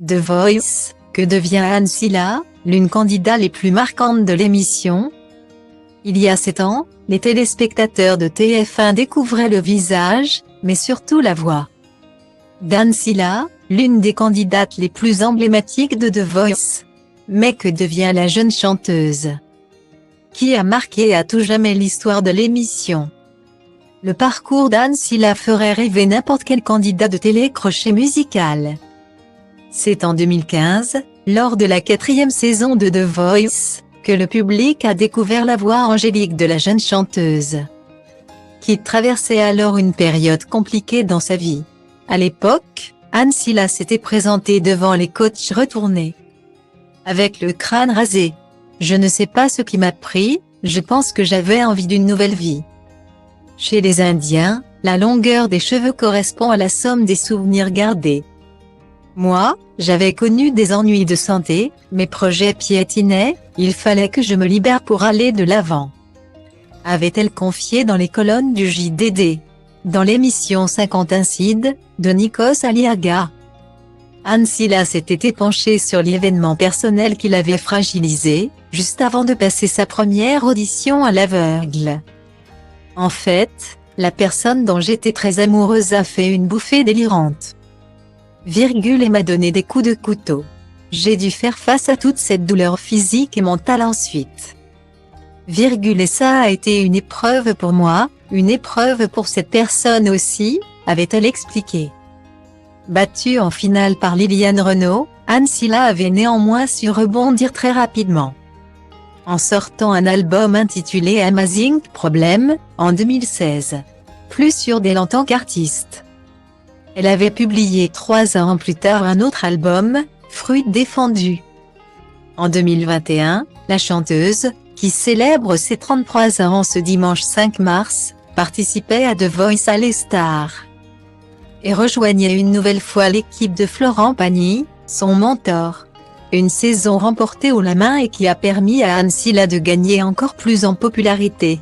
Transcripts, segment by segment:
The Voice, que devient Anne Silla, l'une candidate les plus marquantes de l'émission? Il y a 7 ans, les téléspectateurs de TF1 découvraient le visage, mais surtout la voix d'Anne Silla, l'une des candidates les plus emblématiques de The Voice. Mais que devient la jeune chanteuse qui a marqué à tout jamais l'histoire de l'émission? Le parcours d'Anne Silla ferait rêver n'importe quel candidat de télécrochet musical. C'est en 2015, lors de la 4e saison de The Voice, que le public a découvert la voix angélique de la jeune chanteuse, qui traversait alors une période compliquée dans sa vie. À l'époque, Anne Silla s'était présentée devant les coachs retournés, avec le crâne rasé. Je ne sais pas ce qui m'a pris, je pense que j'avais envie d'une nouvelle vie. Chez les Indiens, la longueur des cheveux correspond à la somme des souvenirs gardés. Moi, j'avais connu des ennuis de santé, mes projets piétinaient, il fallait que je me libère pour aller de l'avant, avait-elle confié dans les colonnes du JDD. Dans l'émission 50 Insides, de Nikos Aliaga, Anne Silla s'était épanchée sur l'événement personnel qui l'avait fragilisée, juste avant de passer sa première audition à l'aveugle. En fait, la personne dont j'étais très amoureuse a fait une bouffée délirante, et m'a donné des coups de couteau. J'ai dû faire face à toute cette douleur physique et mentale ensuite. Et ça a été une épreuve pour moi, une épreuve pour cette personne aussi, avait-elle expliqué. Battue en finale par Liliane Renaud, Anne Silla avait néanmoins su rebondir très rapidement, en sortant un album intitulé Amazing Problem, en 2016. Plus sûre d'elle en tant qu'artiste, elle avait publié 3 ans plus tard un autre album, Fruit défendu. En 2021, la chanteuse, qui célèbre ses 33 ans ce dimanche 5 mars, participait à The Voice All-Stars et rejoignait une nouvelle fois l'équipe de Florent Pagny, son mentor. Une saison remportée haut la main et qui a permis à Anne Silla de gagner encore plus en popularité.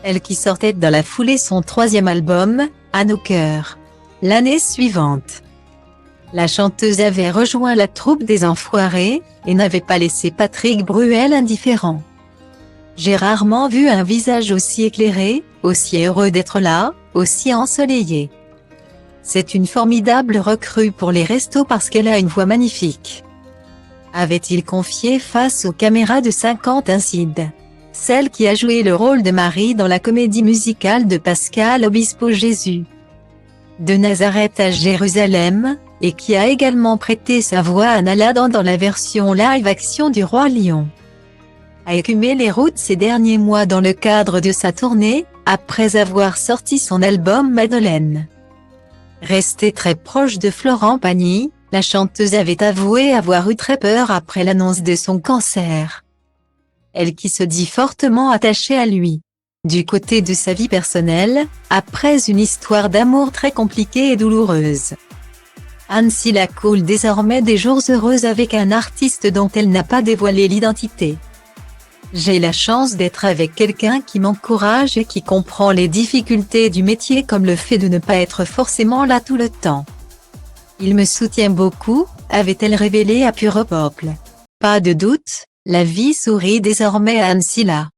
Elle qui sortait dans la foulée son 3e album, À nos cœurs. L'année suivante, la chanteuse avait rejoint la troupe des Enfoirés, et n'avait pas laissé Patrick Bruel indifférent. J'ai rarement vu un visage aussi éclairé, aussi heureux d'être là, aussi ensoleillé. C'est une formidable recrue pour les restos parce qu'elle a une voix magnifique, avait-il confié face aux caméras de 50 Insides. Celle qui a joué le rôle de Marie dans la comédie musicale de Pascal Obispo Jésus de Nazareth à Jérusalem, et qui a également prêté sa voix à Aladdin dans la version live-action du Roi Lion, a écumé les routes ces derniers mois dans le cadre de sa tournée, après avoir sorti son album Madeleine. Restée très proche de Florent Pagny, la chanteuse avait avoué avoir eu très peur après l'annonce de son cancer. Elle qui se dit fortement attachée à lui. Du côté de sa vie personnelle, après une histoire d'amour très compliquée et douloureuse, Anne Silla coule désormais des jours heureux avec un artiste dont elle n'a pas dévoilé l'identité. J'ai la chance d'être avec quelqu'un qui m'encourage et qui comprend les difficultés du métier comme le fait de ne pas être forcément là tout le temps. Il me soutient beaucoup, avait-elle révélé à Pure Peuple. Pas de doute, la vie sourit désormais à Anne Silla.